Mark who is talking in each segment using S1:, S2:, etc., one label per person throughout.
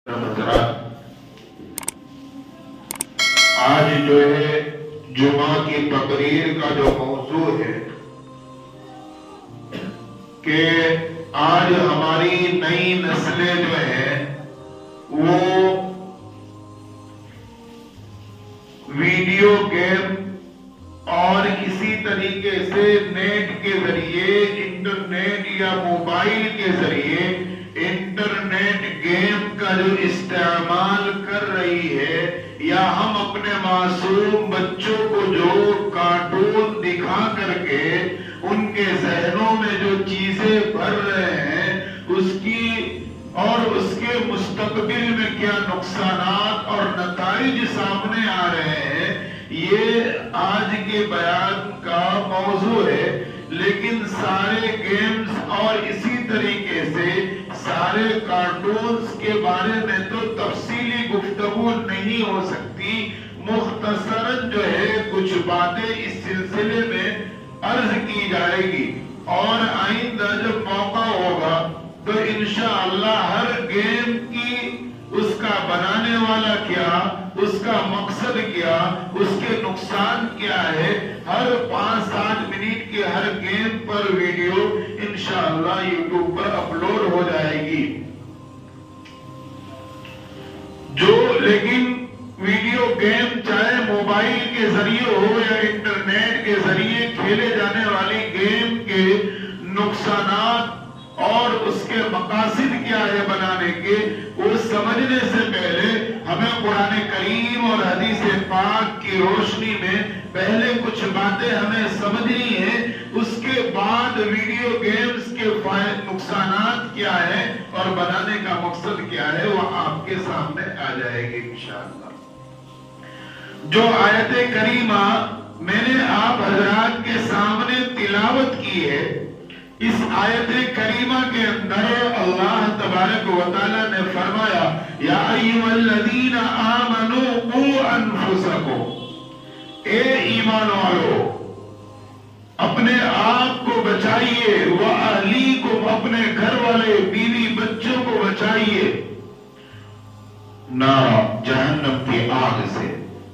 S1: آج جو ہے جمعہ کی تقریر کا جو موضوع ہے کہ آج ہماری نئی نسلیں جو ہیں وہ ویڈیو گیم اور اسی طریقے سے نیٹ کے ذریعے انٹرنیٹ یا موبائل کے ذریعے انٹرنیٹ گیم کا جو استعمال کر رہی ہے، یا ہم اپنے معصوم بچوں کو جو کارٹون دکھا کر کے ان کے ذہنوں میں جو چیزیں بھر رہے ہیں اس کی اور اس کے مستقبل میں کیا نقصانات اور نتائج سامنے آ رہے ہیں، یہ آج کے بیان کا موضوع ہے۔ لیکن سارے گیمز اور اسی طریقے سے سارے کارٹونز کے بارے میں تو تفصیلی گفتگو نہیں ہو سکتی، مختصراً جو ہے کچھ باتیں اس سلسلے میں عرض کی جائے گی، اور آئندہ جب موقع ہوگا تو انشاءاللہ ہر گیم کی اس کا بنانے والا کیا، اس کا مقصد کیا، اس کے نقصان کیا ہے، ہر 5-7 منٹ کے ہر گیم پر ویڈیو انشاءاللہ یوٹیوب پر اپلوڈ ہو جائے گی۔ لیکن ویڈیو گیم چاہے موبائل کے ذریعے ہو یا انٹرنیٹ کے ذریعے کھیلے جانے والی گیم کے نقصانات اور اس کے مقاصد کیا ہے بنانے کے، وہ سمجھنے سے پہلے ہمیں قرآن کریم اور حدیث پاک کی روشنی میں پہلے کچھ باتیں ہمیں سمجھنی ہیں، اس کے بعد ویڈیو گیمز کے نقصانات کیا ہے اور بنانے کا مقصد کیا ہے وہ آپ کے سامنے آ جائے گی انشاءاللہ۔ جو آیت کریمہ میں نے آپ حضرات کے سامنے تلاوت کی ہے، اس آیت کریمہ کے اندر اللہ تبارک و تعالی نے فرمایا یا ایھا الذین آمنوا قوا انفسکم، اے ایمان والو اپنے آپ کو بچائیے، وَأَهْلِيكُمْ اپنے گھر والے بیوی بچوں کو بچائیے، نار جہنم کی آگ سے۔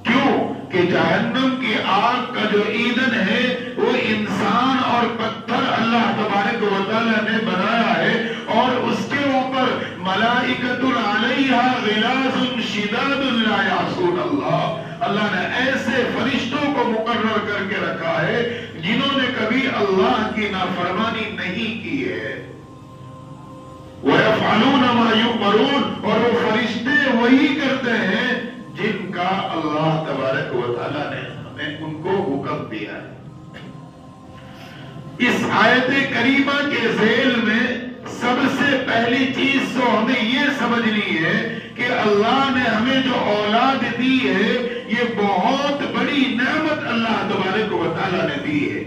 S1: کیوں کہ جہنم کی آگ کا جو ایندھن ہے وہ انسان اور پتھر اللہ تبارک و تعالی نے بنایا ہے، اور اس کے اوپر ملائکۃ علیہا غلاظ شداد لا یعصون اللہ نے ایسے فرشتوں کو مقرر کر کے رکھا ہے جنہوں نے کبھی اللہ کی نافرمانی نہیں کی ہے۔ وَيَفْعَلُونَ مَا يُؤْمَرُونَ، اور وہ فرشتے وہی کرتے ہیں جن کا اللہ تبارک و تعالی نے ہمیں ان کو حکم دیا ہے۔ اس آیت کریمہ کے ذیل میں سب سے پہلی چیز تو ہمیں یہ سمجھنی ہے کہ اللہ نے ہمیں جو اولاد دی ہے یہ بہت بڑی نعمت اللہ تبارک و تعالی نے دی ہے۔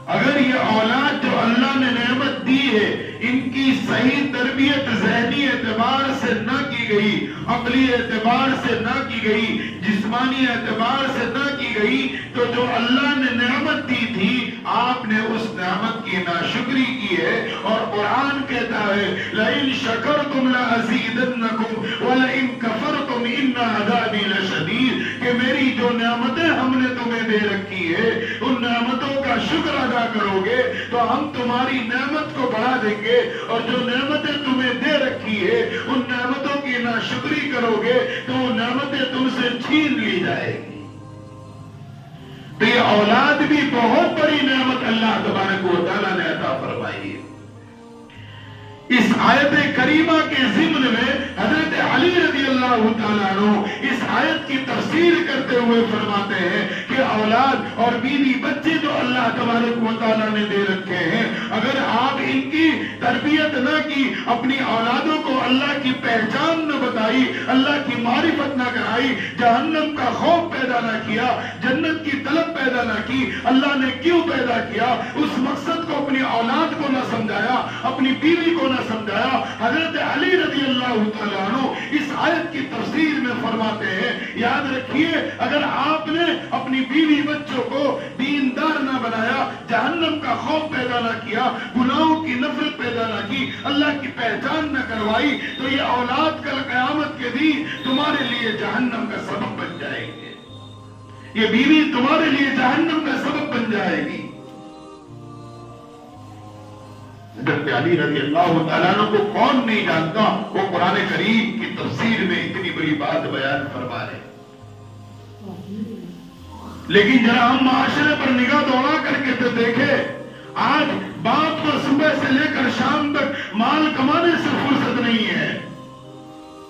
S1: اگر یہ اولاد جو اللہ نے نعمت دی ہے ان کی صحیح تربیت ذہنی اعتبار سے نہ کی گئی، عقلی اعتبار سے نہ کی گئی، جسمانی اعتبار سے نہ کی گئی، تو جو اللہ نے نعمت دی تھی آپ نے اس نعمت کی ناشکری کی ہے۔ اور قرآن کہتا ہے لَإِن شَكَرْتُمْ لَأَزِيدَنَّكُمْ وَلَإِن كَفَرْتُمْ إِنَّ عَذَابِي لَشَدِيدٌ، کہ میری جو نعمتیں ہم نے تمہیں دے رکھی ہے ان نعمتوں کا شکر ادا کرو گے تو ہم تمہاری نعمت کو بڑھا دیں گے، اور جو نعمتیں تمہیں دے رکھی ہے ان نعمتوں کی ناشکری کرو گے تو وہ نعمتیں تم سے چھین لی جائے گی۔ تو یہ اولاد بھی بہت بڑی نعمت اللہ تبارک و تعالی نے عطا فرمائی ہے۔ اس آیت کریمہ کے ضمن میں حضرت علی رضی اللہ تعالیٰ عنہ اس آیت کی تفسیر کرتے ہوئے فرماتے ہیں کہ اولاد اور بیوی بچے جو اللہ تبارک و تعالیٰ نے دے رکھے ہیں، اگر آپ ان کی تربیت نہ کی، اپنی اولادوں کو اللہ کی پہچان نہ بتائی، اللہ کی معرفت نہ کرائی، جہنم کا خوف پیدا نہ کیا، جنت کی طلب پیدا نہ کی، اللہ نے کیوں پیدا کیا اس مقصد کو اپنی اولاد کو نہ سمجھایا، اپنی بیوی کو نہ سمجھایا، حضرت علی رضی اللہ تعالیٰ عنہ اس آیت کی تفسیر میں فرماتے ہیں یاد رکھیے اگر آپ نے اپنی بیوی بچوں کو دیندار نہ بنایا، جہنم کا خوف پیدا نہ کیا، گناہوں کی نفرت پیدا نہ کی، اللہ کی پہچان نہ کروائی، تو یہ اولاد کل قیامت کے دن تمہارے لیے جہنم کا سبب بن جائے گے، یہ بیوی تمہارے لیے جہنم کا سبب بن جائے گی۔ حضرت علی رضی اللہ تعالیٰ عنہ کو کون نہیں جانتا، وہ قرآن کریم کی تفسیر میں اتنی بڑی بات بیان فرما رہے ہیں۔ لیکن ذرا ہم معاشرے پر نگاہ دوڑا کر کے تو دیکھیں، آج باپ کو صبح سے لے کر شام تک مال کمانے سے فرصت نہیں ہے،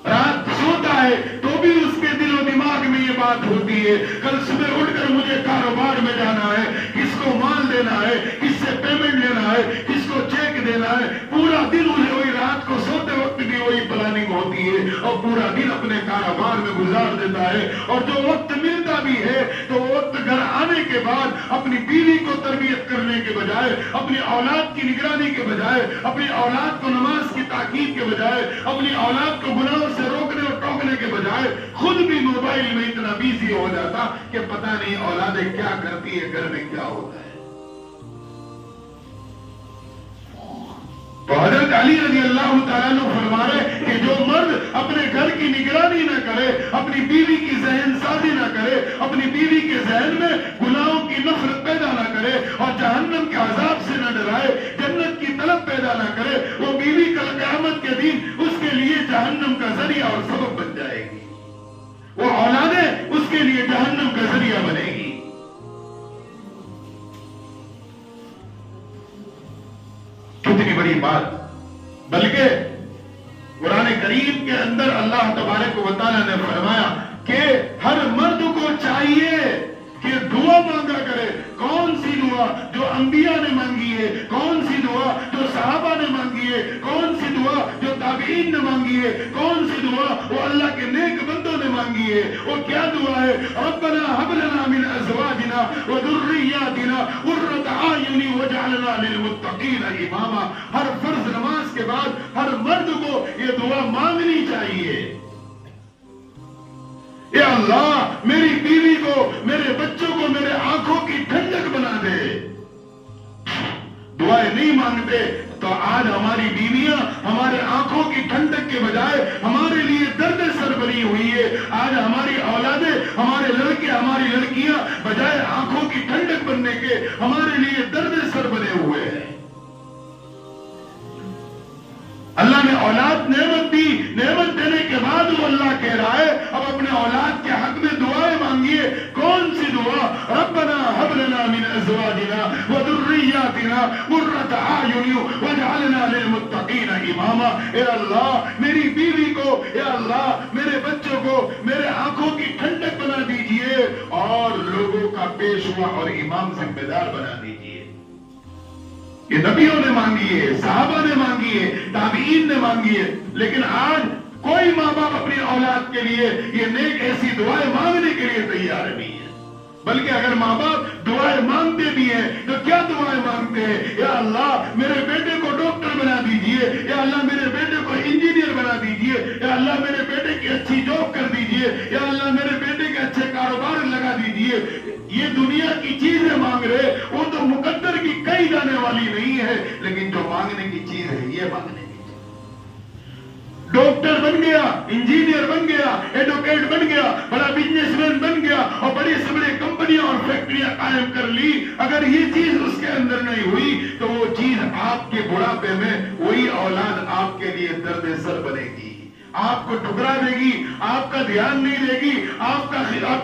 S1: رات سوتا ہے تو بھی اس کے دل و دماغ میں یہ بات ہوتی ہے کل صبح اٹھ کر مجھے کاروبار میں جانا ہے، کس کو مال دینا ہے، کس سے پیمنٹ لینا ہے، کس کو چیک دینا ہے، پورا دن اسے وہی، رات کو سوتے وقت بھی وہی پلاننگ ہوتی ہے اور پورا دن اپنے کاروبار میں گزار دیتا ہے، اور جو وقت ملتا بھی ہے تو وقت گھر آنے کے بعد اپنی بیوی کو تربیت کرنے کے بجائے، اپنی اولاد کی نگرانی کے بجائے، اپنی اولاد کو نماز کی تاکید کے بجائے، اپنی اولاد کو گناہوں سے روکنے اور ٹوکنے کے بجائے خود بھی موبائل میں اتنا بیزی ہو جاتا کہ پتہ نہیں اولادیں کیا کرتی ہے، گھر میں کیا ہوتا ہے۔ تو حضرت علی رضی اللہ تعالیٰ عنہ فرما رہے کہ جو مرد اپنے گھر کی نگرانی نہ کرے، اپنی بیوی کی ذہن سازی نہ کرے، اپنی بیوی کے ذہن میں گناہوں کی نفرت پیدا نہ کرے اور جہنم کے عذاب سے نہ ڈرائے، جنت کی طلب پیدا نہ کرے، وہ بیوی کل قیامت کے دن اس کے لیے جہنم کا ذریعہ اور سبب بن جائے گی، وہ اولادیں اس کے لیے جہنم کا ذریعہ بنے گی۔ کتنی بڑی بات، بلکہ قرآن کریم کے اندر اللہ تبارک و تعالیٰ نے فرمایا کہ ہر مرد کو چاہیے کہ دعا مانگا کرے۔ کون سی دعا؟ جو انبیاء نے مانگی ہے، کون سی دعا جو صحابہ نے مانگی ہے، کون سی دعا جو تابعین نے مانگی ہے، کون سی دعا وہ اللہ کے نیک بندوں نے مانگی ہے۔ وہ کیا دعا ہے؟ ربنا هب لنا من ازواجنا وذرياتنا قرة اعين واجعلنا للمتقين اماما۔ ہر فرض نماز کے بعد ہر مرد کو یہ دعا مانگنی چاہیے، اے اللہ میری بیوی کو، میرے بچوں کو میرے آنکھوں کی ٹھنڈک بنا دے۔ دعائیں نہیں مانگتے تو آج ہماری بیویاں ہمارے آنکھوں کی ٹھنڈک کے بجائے ہمارے لیے درد سر بنی ہوئی ہے۔ آج ہماری اولادیں، ہمارے لڑکے، ہماری لڑکیاں بجائے آنکھوں کی ٹھنڈک بننے کے ہمارے لیے درد سر بنے ہوئے ہیں۔ اللہ نے اولاد نعمت دی، نعمت دینے کے بعد وہ اللہ کہہ رہا ہے اب اپنے اولاد کے حق میں دعائیں مانگیے۔ کون سی دعا؟ ربنا هب لنا من ازواجنا وذرياتنا قرة اعين واجعلنا للمتقين اماما۔ اے اللہ میری بیوی کو، اے اللہ میرے بچوں کو میرے آنکھوں کی ٹھنڈک بنا دیجئے اور لوگوں کا پیشوا اور امام ذمہ دار بنا دیجئے۔ یہ نبیوں نے مانگی ہے، صحابہ نے مانگی ہے، تابعین نے مانگی ہے، لیکن آج کوئی ماں باپ اپنی اولاد کے لیے یہ نیک ایسی دعائیں مانگنے کے لیے تیار نہیں ہے۔ بلکہ اگر ماں باپ دعائیں مانگتے بھی ہیں تو کیا دعائیں مانگتے ہیں؟ یا اللہ میرے بیٹے کو ڈاکٹر بنا دیجئے، یا اللہ میرے بیٹے کو انجینئر بنا دیجئے، یا اللہ میرے بیٹے کی اچھی جاب کر دیجئے، یا اللہ میرے بیٹے کے اچھے کاروبار لگا دیجئے۔ یہ دنیا کی چیزیں مانگ رہے، وہ تو مقدر کی کئی جانے والی نہیں ہے، لیکن جو مانگنے کی چیز ہے یہ مانگنے کی چیز۔ ڈاکٹر بن گیا، انجینئر بن گیا، ایڈوکیٹ بن گیا، بڑا بزنس مین بن گیا اور بڑی سے بڑی کمپنیاں اور فیکٹریاں قائم کر لی، اگر یہ چیز اس کے اندر نہیں ہوئی تو وہ چیز آپ کے بڑھاپے میں وہی اولاد آپ کے لیے درد سر بنے گی، آپ کو ٹھکرا دے گی، آپ کا دھیان نہیں دے گی، آپ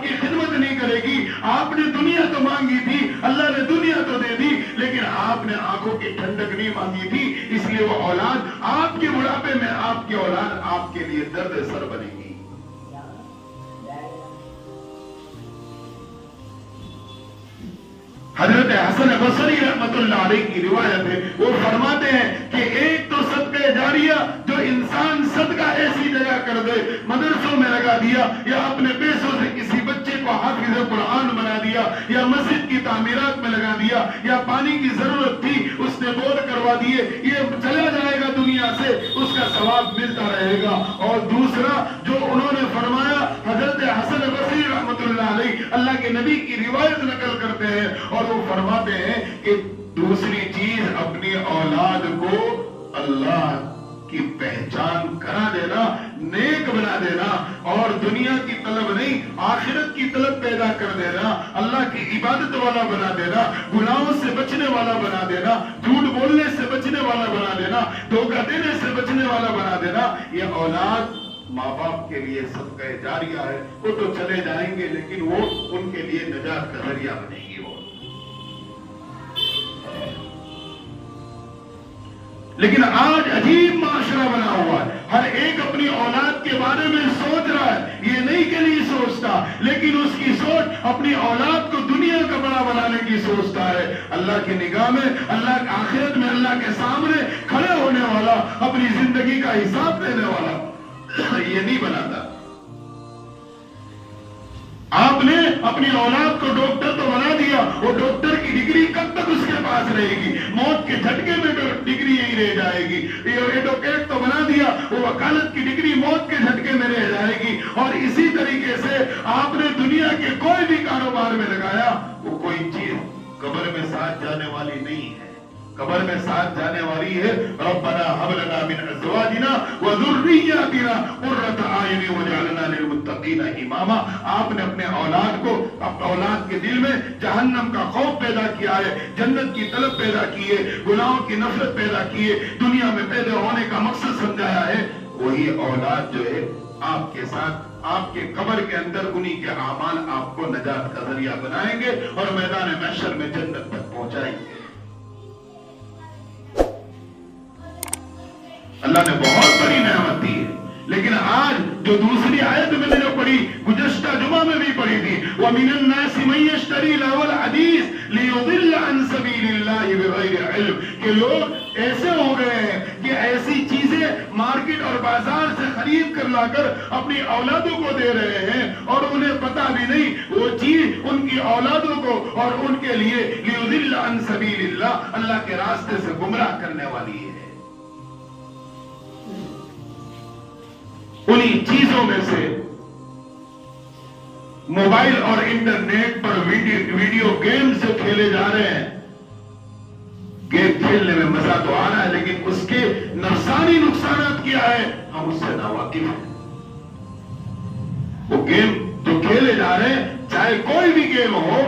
S1: کی خدمت نہیں کرے گی۔ آپ نے دنیا تو مانگی تھی، اللہ نے دنیا تو دے دی، لیکن آپ نے آنکھوں کی ٹھنڈک نہیں مانگی تھی، اس لیے وہ اولاد آپ کے بڑھاپے میں آپ کی اولاد آپ کے لیے درد سر بنے گی۔ حضرت حسن بصری رحمت اللہ علیہ کی روایت ہے، وہ فرماتے ہیں کہ ایک تو صدقہ جاریہ جو انسان صدقہ ایسی جگہ کر دے، مدرسوں میں لگا دیا یا اپنے پیسوں سے کسی بچے کو حافظ قرآن بنا دیا یا مسجد کی تعمیرات میں لگا دیا, یا پانی کی ضرورت تھی اس نے بور کروا دیے, یہ چلا جائے گا دنیا سے, اس کا ثواب ملتا رہے گا. اور دوسرا جو انہوں نے فرمایا, حضرت حسن بصری رحمۃ اللہ علیہ اللہ کے نبی کی روایت نقل کرتے ہیں اور وہ فرماتے ہیں کہ دوسری چیز اپنی اولاد کو اللہ کی پہچان کرا دینا, نیک بنا دینا, اور دنیا کی طلب نہیں آخرت کی طلب پیدا کر دینا, اللہ کی عبادت والا بنا دینا, گناہوں سے بچنے والا بنا دینا, جھوٹ بولنے سے بچنے والا بنا دینا, دھوکہ دینے سے بچنے والا بنا دینا. یہ اولاد ماں باپ کے لیے صدقہ جاریہ ہے, وہ تو چلے جائیں گے لیکن وہ ان کے لیے نجات کا ذریعہ بنے گی. وہ لیکن آج عجیب معاشرہ بنا ہوا ہے, ہر ایک اپنی اولاد کے بارے میں سوچ رہا ہے, یہ نہیں کہ نہیں سوچتا, لیکن اس کی سوچ اپنی اولاد کو دنیا کا بڑا بنانے کی سوچتا ہے. اللہ کی نگاہ میں, اللہ آخرت میں اللہ کے سامنے کھڑے ہونے والا, اپنی زندگی کا حساب دینے والا یہ نہیں بناتا. آپ نے اپنی اولاد کو ڈاکٹر تو بنا دیا, وہ ڈاکٹر کی ڈگری کب تک اس کے پاس رہے گی؟ موت کے جھٹکے میں ڈگری یہی رہ جائے گی. ایڈوکیٹ تو بنا دیا, وہ وکالت کی ڈگری موت کے جھٹکے میں رہ جائے گی. اور اسی طریقے سے آپ نے دنیا کے کوئی بھی کاروبار میں لگایا, وہ کوئی چیز قبر میں ساتھ جانے والی نہیں ہے. قبر میں ساتھ جانے والی ہے ربنا هب لنا من ازواجنا وذرياتنا قرة اعين واجعلنا للمتقين اماما. آپ نے اپنے اولاد کو, اپنے اولاد کے دل میں جہنم کا خوف پیدا کیا ہے, جنت کی طلب پیدا کی ہے, گناہوں کی نفرت پیدا کی ہے, دنیا میں پیدا ہونے کا مقصد سمجھایا ہے. وہی اولاد جو ہے آپ کے ساتھ آپ کے قبر کے اندر انہی کے اعمال آپ کو نجات کا ذریعہ بنائیں گے اور میدان محشر میں جنت تک پہنچائیں گے. اللہ نے بہت بڑی نعمت دی ہے. لیکن آج جو دوسری آیت میں نے جو پڑھی, گزشتہ جمعہ میں بھی پڑھی تھی, وَمِنَ النَّاسِ مَن يَشْتَرِي لَهْوَ الْحَدِيثِ لِيُضِلَّ عَن سَبِيلِ اللَّهِ بِغَيْرِ عِلْمٍ. کہ لوگ ایسے ہو گئے ہیں کہ ایسی چیزیں مارکیٹ اور بازار سے خرید کر لا کر اپنی اولادوں کو دے رہے ہیں اور انہیں پتہ بھی نہیں وہ چیز ان کی اولادوں کو اور ان کے لیے لِيُضِلَّ عَن سَبِيلِ اللَّهِ اللہ کے راستے سے گمراہ کرنے والی ہے. انہی چیزوں میں سے موبائل اور انٹرنیٹ پر ویڈیو گیمز جو کھیلے جا رہے ہیں, گیم کھیلنے میں مزہ تو آ رہا ہے لیکن اس کے نفسانی نقصانات کیا ہے ہم اس سے ناواقف ہیں. وہ گیم جو کھیلے جا رہے ہیں, چاہے کوئی بھی گیم ہو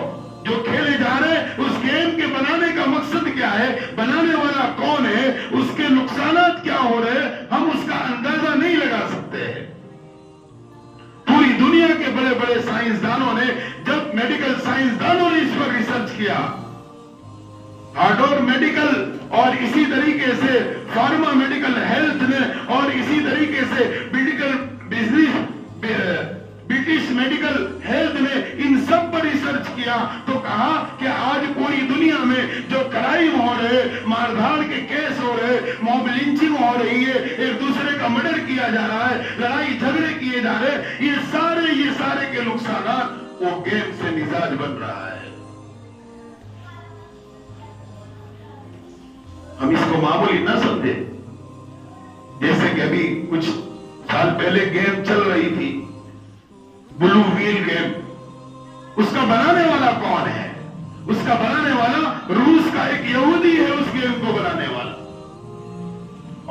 S1: جو کھیلے جا رہے ہیں, اس گیم کے بنانے کا مقصد کیا ہے, بنانے والا کون ہے, اس کے نقصانات کیا ہو رہے ہیں, ہم اس کا اندازہ نہیں لگا سکتے ہیں. پوری دنیا کے بڑے بڑے سائنسدانوں نے, جب میڈیکل سائنسدانوں نے اس پر ریسرچ کیا, ہارڈ اور میڈیکل اور اسی طریقے سے فارما میڈیکل ہیلتھ نے اور اسی طریقے سے medical business British medical health نے ان سب پر ریسرچ کیا تو کہا کہ آج پوری دنیا میں جو کرائم ہو رہے, ماردھاڑ کے کیس ہو رہے, موب لنچنگ ہو رہی ہے, ایک دوسرے کا مرڈر کیا جا رہا ہے, لڑائی جھگڑے کیے جا رہے, یہ سارے کے نقصانات وہ گیم سے مزاج بن رہا ہے. ہم اس کو معمولی نہ سمجھے. جیسے کہ ابھی کچھ سال پہلے گیم چل رہی تھی بلو ویل گیم, اس کا بنانے والا کون ہے؟ اس کا بنانے والا روس کا ایک یہودی ہے, اس گیم کو بنانے والا.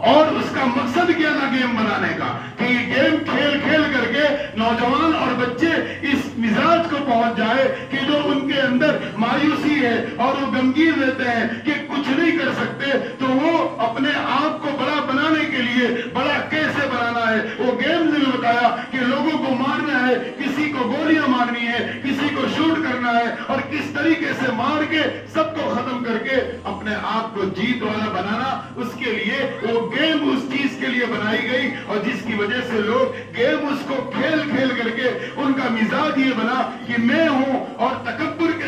S1: اور اس کا مقصد کیا تھا گیم بنانے کا, کہ یہ گیم کھیل کھیل کر کے نوجوان اور بچے اس مزاج کو پہنچ جائے کہ جو ان کے اندر مایوسی ہے اور وہ غمگین رہتے ہیں کہ کچھ نہیں کر سکتے, تو وہ اپنے آپ کو بڑا بنانے کے لیے بڑا کیسے بنانا ہے. وہ گیمز نے بتایا کہ لوگوں کو مارنا ہے, کسی کو گولیاں مارنی ہے, کسی کو شوٹ کرنا ہے, اور کس طریقے سے مار کے سب کو ختم کر کے اپنے آپ کو جیت والا بنانا. اس کے لیے وہ گیم اس چیز کے لیے بنائی گئی, اور جس کی وجہ سے لوگ گیم اس کو کھیل کھیل کر کے ان کا مزاج یہ بنا کہ میں ہوں, اور تکبر کے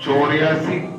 S1: 84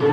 S1: 2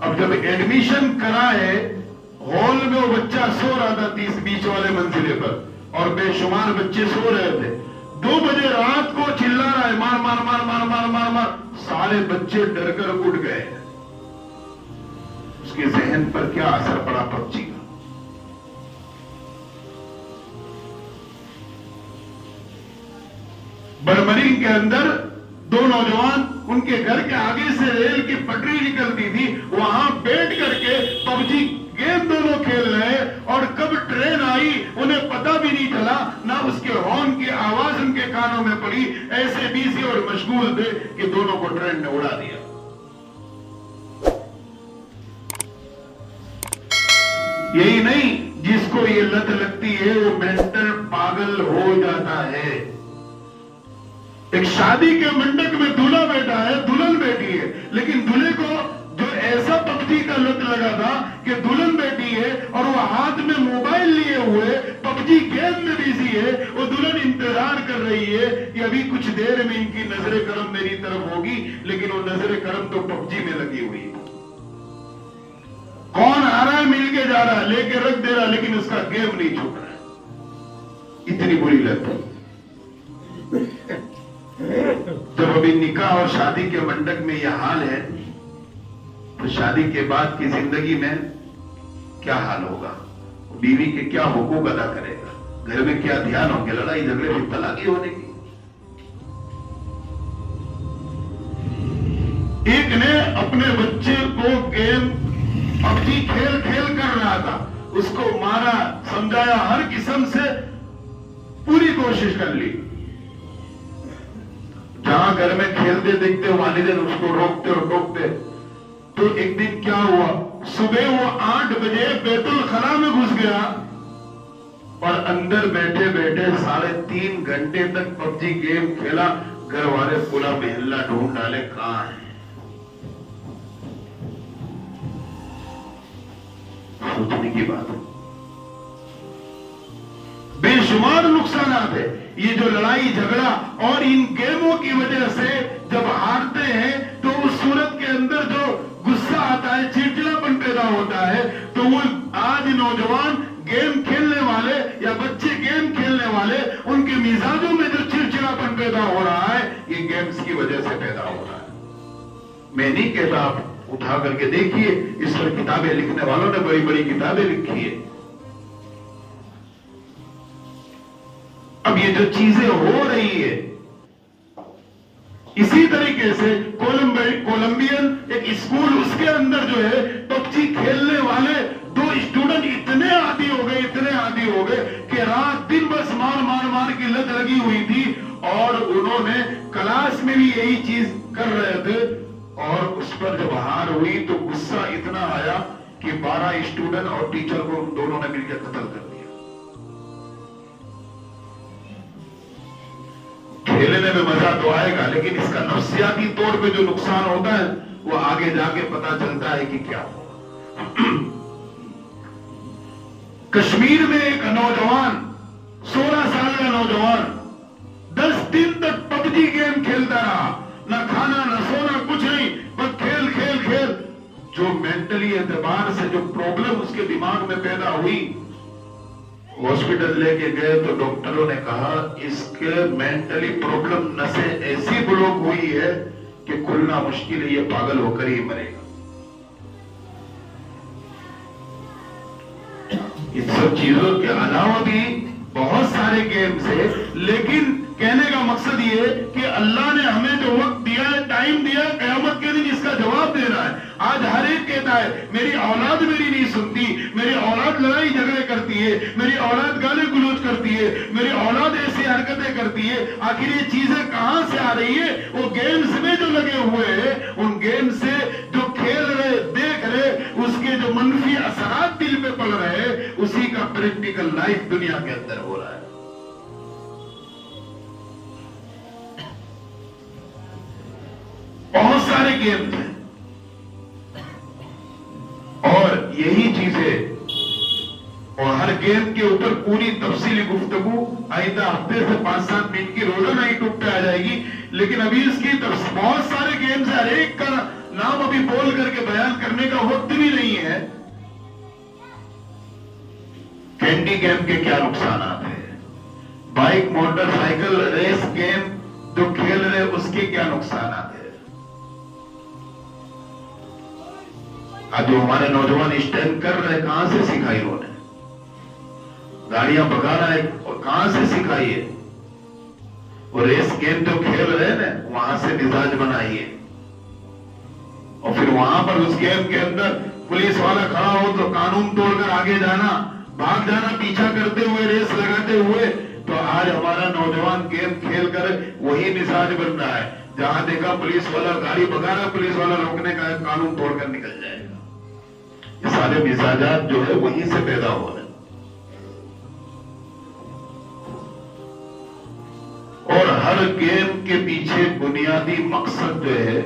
S1: اب جب ایڈمیشن کرائے ہال میں وہ بچہ سو رہا تھا 30 بیچ والے منزلے پر اور بے شمار بچے سو رہے تھے. 2 بجے رات کو چلا رہا ہے مار مار مار مار مار مار مار. سارے بچے ڈر کر اٹھ گئے. اس کے ذہن پر کیا اثر پڑا پب جی کا. برمرین کے اندر 2 نوجوان ان کے گھر کے آگے سے ریل کی پٹری نکلتی تھی وہاں بیٹھ کر کے پب جی گیم دونوں کھیل رہے اور کب ٹرین آئی انہیں پتا بھی نہیں چلا نہ اس کے ہارن کی آواز ان کے کانوں میں پڑی. ایسے بیزی اور مشغول تھے کہ دونوں کو ٹرین نے اڑا دیا. یہی نہیں جس کو یہ لت لگتی ہے وہ مینٹل پاگل ہو جاتا ہے. ایک شادی کے منڈپ میں دلہا بیٹھا ہے دلہن بیٹھی ہے لیکن دلہے کو جو ایسا پب جی کا لت لگا تھا کہ دلہن بیٹھی ہے اور وہ ہاتھ میں موبائل لیے ہوئے پب جی گیم میں بیزی ہے. وہ دلہن انتظار کر رہی ہے کہ ابھی کچھ دیر میں ان کی نظر کرم میری طرف ہوگی لیکن وہ نظر کرم تو پب جی میں لگی ہوئی ہے. کون آ رہا ہے مل کے جا رہا ہے لے کے رکھ دے رہا لیکن اس کا گیم نہیں چھوٹ رہا ہے. اتنی بری لت ہے. جب ابھی نکاح اور شادی کے منڈپ میں یہ حال ہے تو شادی کے بعد کی زندگی میں کیا حال ہوگا. بیوی کے کیا حقوق ادا کرے گا. گھر میں کیا دھیان ہوں گے. لڑائی جھگڑے میں طلاقی ہونے کی. ایک نے اپنے بچے کو گیم پب جی کھیل کھیل کر رہا تھا اس کو مارا سمجھایا ہر قسم سے پوری کوشش کر لی. جہاں گھر میں کھیلتے دیکھتے والدین اس کو روکتے اور ٹوکتے. تو ایک دن کیا ہوا صبح وہ 8 بجے بیت الخلا میں گھس گیا اور اندر بیٹھے بیٹھے 3.5 گھنٹے تک پب جی گیم کھیلا. گھر والے پورا محلہ ڈھونڈ ڈالے کہاں ہے. سوچنے کی بات ہے. بے شمار نقصانات ہے. یہ جو لڑائی جھگڑا اور ان گیموں کی وجہ سے جب ہارتے ہیں تو اس صورت کے اندر جو غصہ آتا ہے چڑچڑاپن پیدا ہوتا ہے تو وہ آج نوجوان گیم کھیلنے والے یا بچے گیم کھیلنے والے ان کے مزاجوں میں جو چڑچڑاپن پیدا ہو رہا ہے یہ گیمز کی وجہ سے پیدا ہو رہا ہے. میں نہیں کہتا آپ اٹھا کر کے دیکھیے اس پر کتابیں لکھنے والوں نے بڑی بڑی کتابیں لکھی ہے. اب یہ جو چیزیں ہو رہی ہے اسی طریقے سے کولمبین ایک اسکول اس کے اندر جو ہے پب جی کھیلنے والے 2 اسٹوڈنٹ اتنے عادی ہو گئے کہ رات دن بس مار کی لت لگی ہوئی تھی اور انہوں نے کلاس میں بھی یہی چیز کر رہے تھے اور اس پر جب ہار ہوئی تو غصہ اتنا آیا کہ 12 اسٹوڈنٹ اور ٹیچر کو ان دونوں نے مل کے قتل کر دیا. کھیلنے میں مزہ تو آئے گا لیکن اس کا نفسیاتی طور پہ جو نقصان ہوتا ہے وہ آگے جا کے پتا چلتا ہے کہ کیا ہوگا. کشمیر میں ایک نوجوان 16 سال کا نوجوان 10 دن تک پب جی گیم کھیلتا رہا. نہ کھانا نہ سونا کچھ نہیں بس کھیل. جو مینٹلی اعتبار سے جو پرابلم اس کے دماغ میں پیدا ہوئی ہاسپٹل لے کے گئے تو ڈاکٹروں نے کہا اس کے مینٹلی پرابلم نسیں ایسی بلاک ہوئی ہے کہ کھلنا مشکل ہے. یہ پاگل ہو کر ہی مرے گا. ان سب چیزوں کے علاوہ بھی بہت سارے گیمز ہیں لیکن کہنے کا مقصد یہ کہ اللہ نے ہمیں جو وقت دیا ہے ٹائم دیا ہے قیامت کے دن اس کا جواب دے رہا ہے. آج ہر ایک کہتا ہے میری اولاد میری نہیں سنتی, میری اولاد لڑائی جھگڑے کرتی ہے, میری اولاد گالی گلوچ کرتی ہے, میری اولاد ایسی حرکتیں کرتی ہے. آخر یہ چیزیں کہاں سے آ رہی ہے؟ وہ گیمز میں جو لگے ہوئے ہیں ان گیمز سے جو کھیل رہے دیکھ رہے اس کے جو منفی اثرات دل پہ پڑ رہے اسی کا پریکٹیکل لائف دنیا کے اندر ہو رہا ہے. بہت سارے گیمز ہیں اور یہی چیزیں اور ہر گیم کے اوپر پوری تفصیلی گفتگو آئندہ ہفتے سے 5-7 منٹ کی روزانہ یوٹیوب پہ آ جائے گی. لیکن ابھی اس کی بہت سارے گیمز ہیں، ہر ایک کا نام ابھی بول کر کے بیان کرنے کا وقت بھی نہیں ہے۔ کینڈی گیم کے کیا نقصانات ہیں، bike motorcycle race game جو کھیل رہے اس کے کیا نقصانات ہیں۔ آج جو ہمارے نوجوان اسٹینڈ کر رہے کہاں سے سکھائی انہوں نے، گاڑیاں بگا رہا ہے اور کہاں سے سکھائی ہے، وہ ریس گیم جو کھیل رہے ہیں نا وہاں سے مزاج بنائیے، اور پھر وہاں پر اس گیم کے اندر پولیس والا کھڑا ہو تو قانون توڑ کر آگے جانا، بھاگ جانا پیچھا کرتے ہوئے، ریس لگاتے ہوئے۔ تو آج ہمارا نوجوان گیم کھیل کر وہی مزاج بن رہا ہے، جہاں دیکھا پولیس والا گاڑی بگا رہا، پولیس والا روکنے کا قانون توڑ کر نکل جائے گا۔ یہ سارے مزاجات جو ہے وہیں سے پیدا ہو رہے ہیں، اور ہر گیم کے پیچھے بنیادی مقصد جو ہے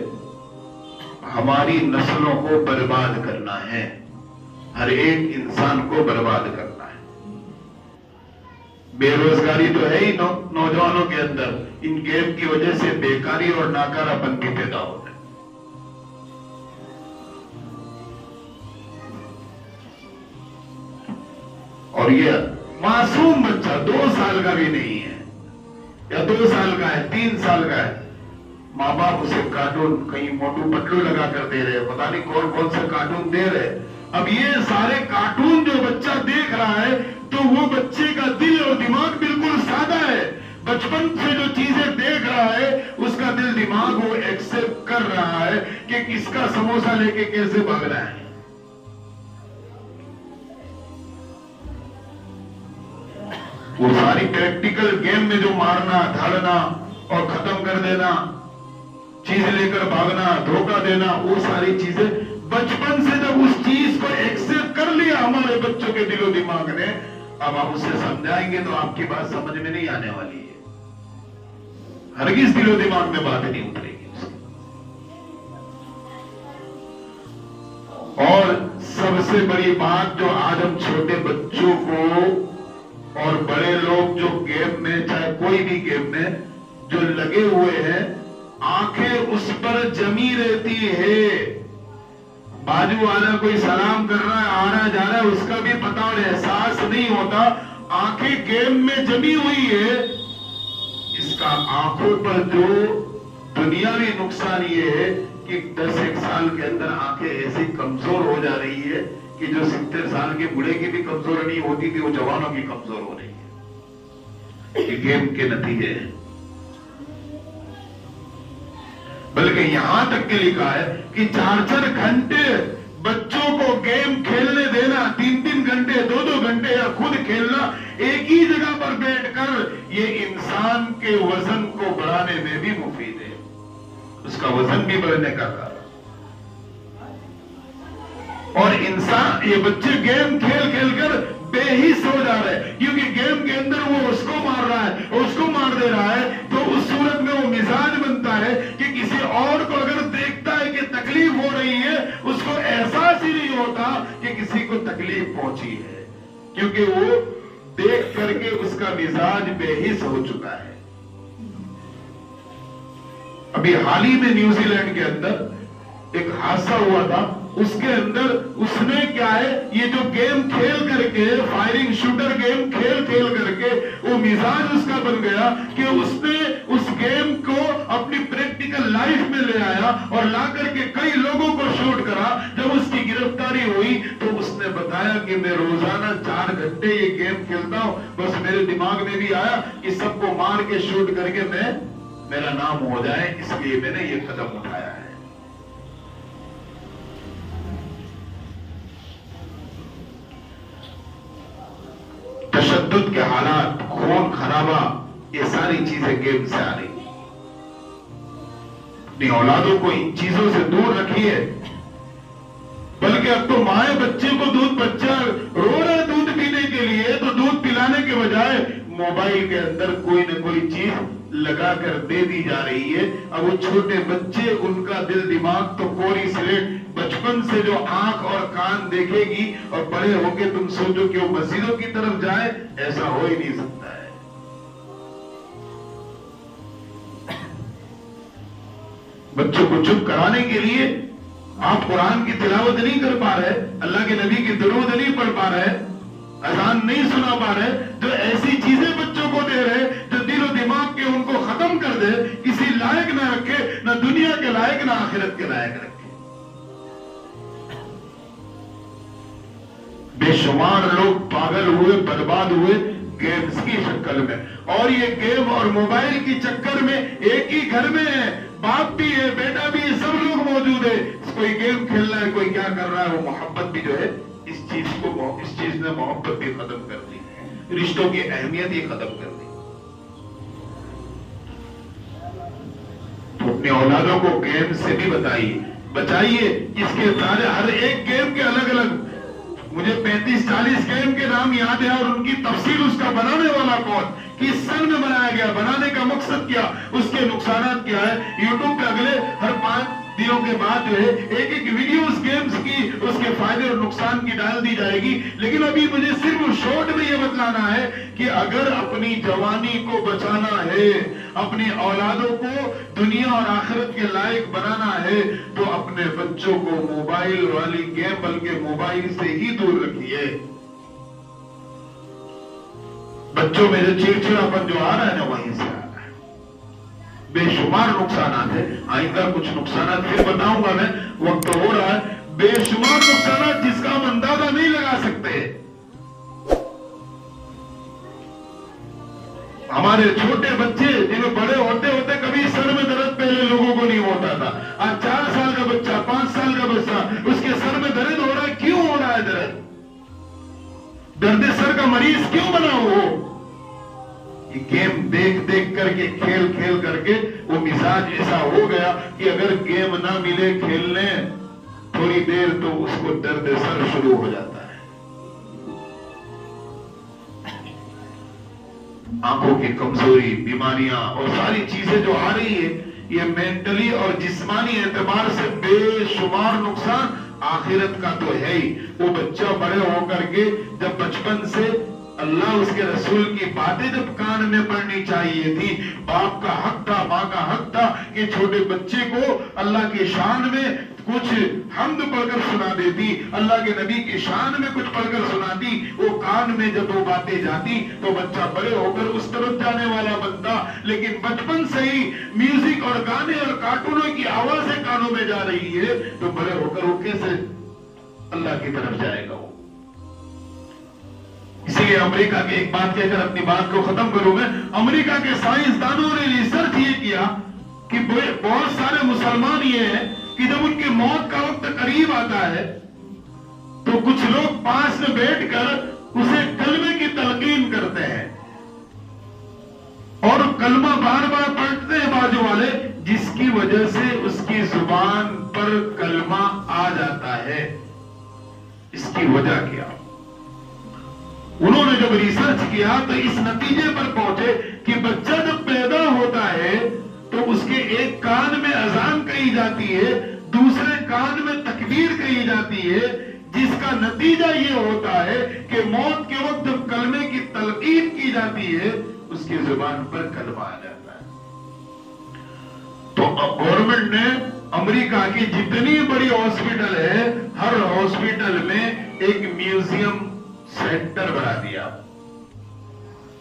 S1: ہماری نسلوں کو برباد کرنا ہے، ہر ایک انسان کو برباد کرنا ہے۔ بے روزگاری تو ہے ہی نوجوانوں کے اندر، ان گیم کی وجہ سے بیکاری اور ناکارہ پن بھی پیدا ہو رہا ہے۔ اور یہ معصوم بچہ 2 سال کا بھی نہیں ہے، یا 2 سال کا ہے، 3 سال کا ہے، ماں باپ اسے کارٹون کہیں موٹو پتلو لگا کر دے رہے، پتہ نہیں کون کون سے کارٹون دے رہے۔ اب یہ سارے کارٹون جو بچہ دیکھ رہا ہے تو وہ بچے کا دل اور دماغ بالکل سادہ ہے، بچپن سے جو چیزیں دیکھ رہا ہے اس کا دل دماغ وہ ایکسپٹ کر رہا ہے کہ کس کا سموسہ لے کے کیسے بھاگنا ہے۔ وہ ساری پریکٹیکل گیم میں جو مارنا دھاڑنا اور ختم کر دینا، چیز لے کر بھاگنا، دھوکہ دینا، وہ ساری چیزیں بچپن سے جب اس چیز کو ایکسپٹ کر لیا ہمارے بچوں کے دل و دماغ نے، اب ہم اسے سمجھائیں گے تو آپ کی بات سمجھ میں نہیں آنے والی ہے، ہرگز دل و دماغ میں بات نہیں اترے گی اس کی۔ اور سب سے بڑی بات جو آج ہم چھوٹے بچوں کو اور بڑے لوگ جو گیم میں، چاہے کوئی بھی گیم میں جو لگے ہوئے ہیں، آنکھیں اس پر جمی رہتی ہے، بازو والا کوئی سلام کر رہا ہے، آ رہا جا رہا ہے، اس کا بھی پتہ اور احساس نہیں ہوتا، آنکھیں گیم میں جمی ہوئی ہے۔ اس کا آنکھوں پر جو دنیاوی نقصان یہ ہے کہ 10-1 سال کے اندر آنکھیں ایسی کمزور ہو جا رہی ہے کہ جو 70 سال کے بوڑھے کی بھی کمزور نہیں ہوتی تھی وہ جوانوں کی کمزور ہو رہی ہے۔ یہ گیم کے نتیجے ہیں، بلکہ یہاں تک کہ لکھا ہے کہ 4 گھنٹے بچوں کو گیم کھیلنے دینا، 3 گھنٹے 2 گھنٹے یا خود کھیلنا ایک ہی جگہ پر بیٹھ کر، یہ انسان کے وزن کو بڑھانے میں بھی مفید ہے، اس کا وزن بھی بڑھنے کا کارن۔ اور انسان، یہ بچے گیم کھیل کھیل کر بے حس ہو جا رہے، کیونکہ گیم کے اندر وہ اس کو مار رہا ہے اور اس کو مار دے رہا ہے، تو اس صورت میں وہ مزاج بنتا ہے کہ کسی اور کو اگر دیکھتا ہے کہ تکلیف ہو رہی ہے، اس کو احساس ہی نہیں ہوتا کہ کسی کو تکلیف پہنچی ہے، کیونکہ وہ دیکھ کر کے اس کا مزاج بے حس ہو چکا ہے۔ ابھی حال ہی میں نیوزی لینڈ کے اندر ایک حادثہ ہوا تھا، اس کے اندر اس نے کیا ہے، یہ جو گیم کھیل کر کے، فائرنگ شوٹر گیم کھیل کر کے وہ مزاج اس کا بن گیا کہ اس نے اس گیم کو اپنی پریکٹیکل لائف میں لے آیا اور لا کر کے کئی لوگوں کو شوٹ کرا۔ جب اس کی گرفتاری ہوئی تو اس نے بتایا کہ میں روزانہ 4 گھنٹے یہ گیم کھیلتا ہوں، بس میرے دماغ میں بھی آیا کہ سب کو مار کے شوٹ کر کے میرا نام ہو جائے، اس لیے میں نے یہ قدم اٹھایا ہے۔ تشدد کے حالات، خون خرابہ، یہ ساری چیزیں گیم سے آ رہی ہیں۔ اپنی اولادوں کو ان چیزوں سے دور رکھیے، بلکہ اب تو مائیں بچے کو بچہ رو رہا ہے دودھ پینے کے لیے تو دودھ پلانے کے بجائے موبائل کے اندر کوئی نہ کوئی چیز لگا کر دے دی جا رہی ہے۔ اب وہ چھوٹے بچے، ان کا دل دماغ تو کوری سلیٹ، بچپن سے جو آنکھ اور کان دیکھے گی اور بڑے ہو کے تم سوچو کہ وہ مسجدوں کی طرف جائے، ایسا ہو ہی نہیں سکتا ہے۔ بچوں کو چپ کرانے کے لیے آپ قرآن کی تلاوت نہیں کر پا رہے، اللہ کے نبی کی درود نہیں پڑھ پا رہے، اذان نہیں سنا پا رہے، جو ایسی چیزیں بچوں کو دے رہے جو دل و دماغ کے ان کو ختم کر دے، کسی لائق نہ رکھے، نہ دنیا کے لائق نہ آخرت کے لائق رکھے۔ بے شمار لوگ پاگل ہوئے، برباد ہوئے گیمز کی شکل میں، اور یہ گیم اور موبائل کی چکر میں ایک ہی گھر میں ہے، باپ بھی ہے، بیٹا بھی ہے، سب لوگ موجود ہے، کوئی گیم کھیل رہا ہے، کوئی کیا کر رہا ہے، وہ محبت بھی جو ہے اس چیز نے محبت بھی ختم کر دی، رشتوں کی اہمیت ہی ختم کر دی۔ تو اپنی اولادوں کو گیم سے بھی بچائیے، اس کے سارے ہر ایک گیم کے الگ الگ، مجھے 35-40 گیم کے نام یاد ہے، اور ان کی تفصیل، اس کا بنانے والا کون، کس سن میں بنایا گیا، بنانے کا مقصد کیا، اس کے نقصانات کیا ہے۔ یوٹیوب پہ اگلے ہر 5 دنوں کے بعد جو ہے ایک ویڈیو اس گیمز کی، اس کے فائدے اور نقصان کی ڈال دی جائے گی، لیکن ابھی مجھے صرف شارٹ میں یہ بتلانا ہے کہ اگر اپنی جوانی کو بچانا ہے، اپنی اولادوں کو دنیا اور آخرت کے لائق بنانا ہے، تو اپنے بچوں کو موبائل والی گیم بلکہ موبائل سے ہی دور رکھیے۔ بچوں میں جو چڑچڑاپن جو آ رہا ہے نا، وہیں سے آ رہا ہے، بے شمار نقصانات ہیں۔ آئندہ کچھ نقصانات پھر بتاؤں گا میں، وقت ہو رہا ہے، بے شمار نقصانات جس کا ہم اندازہ نہیں لگا سکتے۔ ہمارے چھوٹے بچے جنہیں بڑے ہوتے ہوتے کبھی سر میں درد پہلے لوگوں کو نہیں ہوتا تھا، آج 4 سال کا بچہ، 5 سال کا بچہ، اس کے سر میں درد ہو رہا ہے۔ کیوں ہو رہا ہے درد؟ درد سر کا مریض کیوں بنا ہو؟ یہ گیم دیکھ کر کے، کھیل کر کے وہ مزاج ایسا ہو گیا کہ اگر گیم نہ ملے کھیلنے تھوڑی دیر تو اس کو درد سر شروع ہو جاتا ہے۔ آنکھوں کی کمزوری، بیماریاں اور ساری چیزیں جو آ رہی ہے، یہ مینٹلی اور جسمانی اعتبار سے بے شمار نقصان آخرت کا تو ہے ہی۔ وہ بچہ بڑے ہو کر کے جب بچپن سے اللہ اس کے رسول کی باتیں جب کان میں پڑنی چاہیے تھی، باپ کا حق تھا، ماں کا حق تھا کہ چھوٹے بچے کو اللہ کی شان میں کچھ حمد پڑھ کر سنا دیتی، اللہ کے نبی کی شان میں کچھ پڑھ کر سناتی، وہ کان میں جب وہ باتیں جاتی تو بچہ بڑے ہو کر اس طرف جانے والا بنتا۔ لیکن بچپن سے ہی میوزک اور گانے اور کارٹونوں کی آوازیں کانوں میں جا رہی ہے تو بڑے ہو کر وہ کیسے اللہ کی طرف جائے گا؟ وہ اسی لیے امریکہ کی ایک بات کہہ کر اپنی بات کو ختم کروں میں، امریکہ کے سائنسدانوں نے ریسرچ یہ کیا کہ بہت سارے مسلمان یہ ہیں کہ جب ان کی موت کا وقت قریب آتا ہے تو کچھ لوگ پاس میں بیٹھ کر اسے کلمے کی تلقین کرتے ہیں اور کلمہ بار بار پڑھتے ہیں بازو والے، جس کی وجہ سے اس کی زبان پر کلمہ آ جاتا ہے۔ اس کی وجہ کیا؟ انہوں نے جب ریسرچ کیا تو اس نتیجے پر پہنچے کہ بچہ جب پیدا ہوتا ہے تو اس کے ایک کان میں اذان کہی جاتی ہے، دوسرے کان میں تکبیر کہی جاتی ہے، جس کا نتیجہ یہ ہوتا ہے کہ موت کے وقت جب کلمے کی تلقین کی جاتی ہے اس کی زبان پر کلمہ آ جاتا ہے۔ تو گورنمنٹ نے امریکہ کی جتنی بڑی ہاسپٹل ہے، ہر ہاسپٹل میں ایک میوزیم سینٹر بنا دیا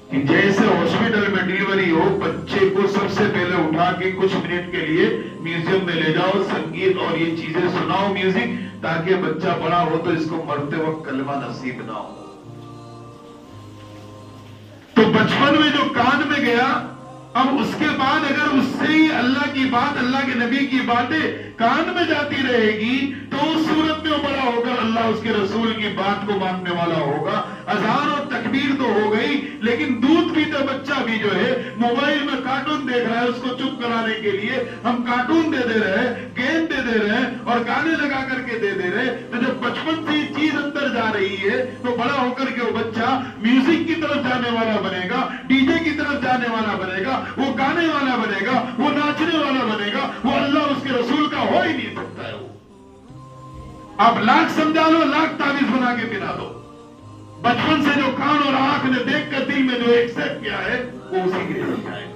S1: کہ جیسے ہاسپٹل میں ڈیلیوری ہو، بچے کو سب سے پہلے اٹھا کے کچھ منٹ کے لیے میوزیم میں لے جاؤ، سنگیت اور یہ چیزیں سناؤ، میوزک، تاکہ بچہ بڑا ہو تو اس کو مرتے وقت کلمہ نصیب نہ ہو۔ تو بچپن میں جو کان میں گیا، اب اس کے بعد اگر اس سے ہی اللہ کی بات، اللہ کے نبی کی باتیں کان میں جاتی رہے گی تو اس صورت میں وہ بڑا ہو کر اللہ اس کے رسول کی بات کو ماننے والا ہوگا۔ اذان اور تکبیر تو ہو گئی، لیکن دودھ پیتا بچہ بھی جو ہے موبائل میں کارٹون دیکھ رہا ہے، اس کو چپ کرانے کے لیے ہم کارٹون دے رہے ہیں، گیم دے رہے ہیں اور گانے لگا کر کے دے رہے ہیں۔ تو جب بچپن سے یہ چیز اندر جا رہی ہے تو بڑا ہو کر کے وہ بچہ میوزک کی طرف جانے والا بنے گا، ڈی جے کی طرف جانے والا بنے گا، وہ گانے والا بنے گا، وہ ناچنے والا بنے گا، وہ اللہ اس کے رسول کا ہو ہی نہیں سکتا ہے۔ وہ آپ لاکھ سمجھا لو، لاکھ تعویذ بنا کے پلا دو، بچپن سے جو کان اور آنکھ نے دیکھ کر دل میں جو ایکسپٹ کیا ہے وہ اسی کے لیے جائے گا۔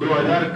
S1: 2000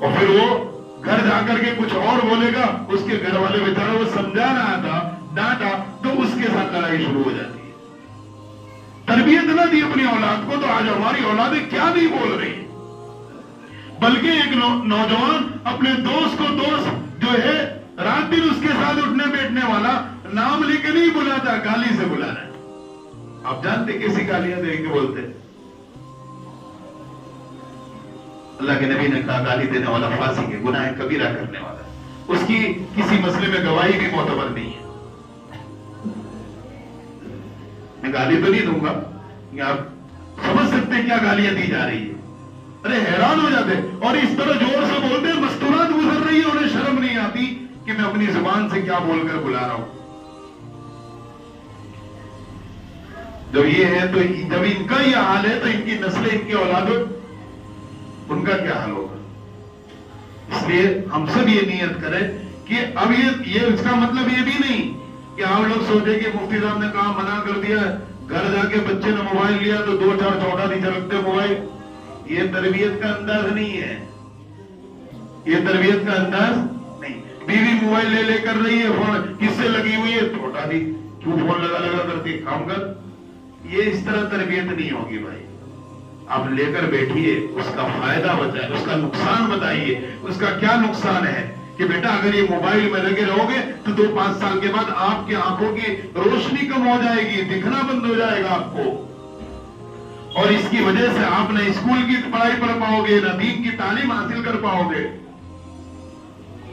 S1: اور پھر وہ گھر جا کر کے کچھ اور بولے گا, اس کے گھر والے بیچارے وہ سمجھا رہا تھا, ڈانٹا, تو اس کے ساتھ لڑائی شروع ہو جاتی ہے. تربیت نہ دی اپنی اولاد کو, تو آج ہماری اولادیں کیا نہیں بول رہی. بلکہ ایک نوجوان اپنے دوست کو دوست جو ہے رات دن اس کے ساتھ اٹھنے بیٹھنے والا نام لے کے نہیں بلاتا, گالی سے بلا رہا ہے. آپ جانتے کیسی گالیاں دے کے بولتے. اللہ کے نبی نے کہا گالی دینے والا فاسق ہے, گناہ کبیرہ کرنے والا, اس کی کسی مسئلے میں گواہی بھی معتبر نہیں ہے. میں گالی تو نہیں دوں گا, آپ سمجھ سکتے ہیں کیا گالیاں دی جا رہی ہے. ارے حیران ہو جاتے, اور اس طرح زور سے بولتے ہیں, مستورات گزر رہی ہے, انہیں شرم نہیں آتی کہ میں اپنی زبان سے کیا بول کر بلا رہا ہوں. جب یہ ہے تو جب ان کا یہ حال ہے تو ان کی نسلیں, ان کی اولادوں, ان کا کیا حال ہوگا. اس لیے ہم سب یہ نیت کریں کہ اب یہ اس کا مطلب یہ بھی نہیں کہ آپ لوگ سوچے کہ مفتی صاحب نے کہا منع کر دیا, گھر جا کے بچے نے موبائل لیا تو 2-4 چوٹا نہیں چلتے موبائل. یہ تربیت کا انداز نہیں ہے, یہ تربیت کا انداز نہیں. بیوی موبائل لے کر رہی ہے, فون کس سے لگی ہوئی ہے, چھوٹا دی, کیوں فون لگا کرتی, کام کر. یہ اس طرح تربیت نہیں ہوگی بھائی. آپ لے کر بیٹھیے, اس کا فائدہ بتائیے, اس کا نقصان بتائیے, اس کا کیا نقصان ہے کہ بیٹا اگر یہ موبائل میں لگے رہو گے تو 2-5 سال کے بعد آپ کی آنکھوں کی روشنی کم ہو جائے گی, دکھنا بند ہو جائے گا آپ کو, اور اس کی وجہ سے آپ نہ اسکول کی پڑھائی پڑھ پاؤ گے, نہ دین کی تعلیم حاصل کر پاؤ گے.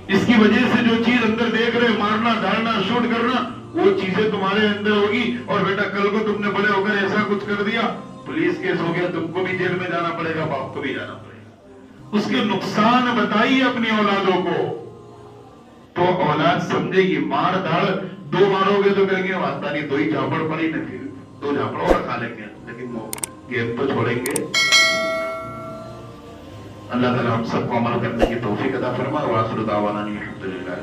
S1: اس کی وجہ سے جو چیز اندر دیکھ رہے, مارنا دھاڑنا شوٹ کرنا, وہ چیزیں تمہارے اندر ہوگی, اور بیٹا کل کو تم نے بڑے ہو کر ایسا کچھ کر دیا, پولیس کیس ہو گیا, تم کو بھی جیل میں جانا پڑے گا, باپ کو بھی جانا پڑے گا. اس کے نقصان بتائیے اپنی اولادوں کو, تو اولاد سمجھے گی. مار دھاڑ 2 مارو گے تو کہیں گے واسطہ نہیں, 2 ہی جھاپڑ پڑی نہ, پھر 2 جھاپڑ اور کھا لیں گے, لیکن وہ گیم تو چھوڑیں گے. اللہ تعالیٰ ہم سب کو عمل کرنے کی توفیق عطا فرما. وآخر دعوانا الحمدللہ.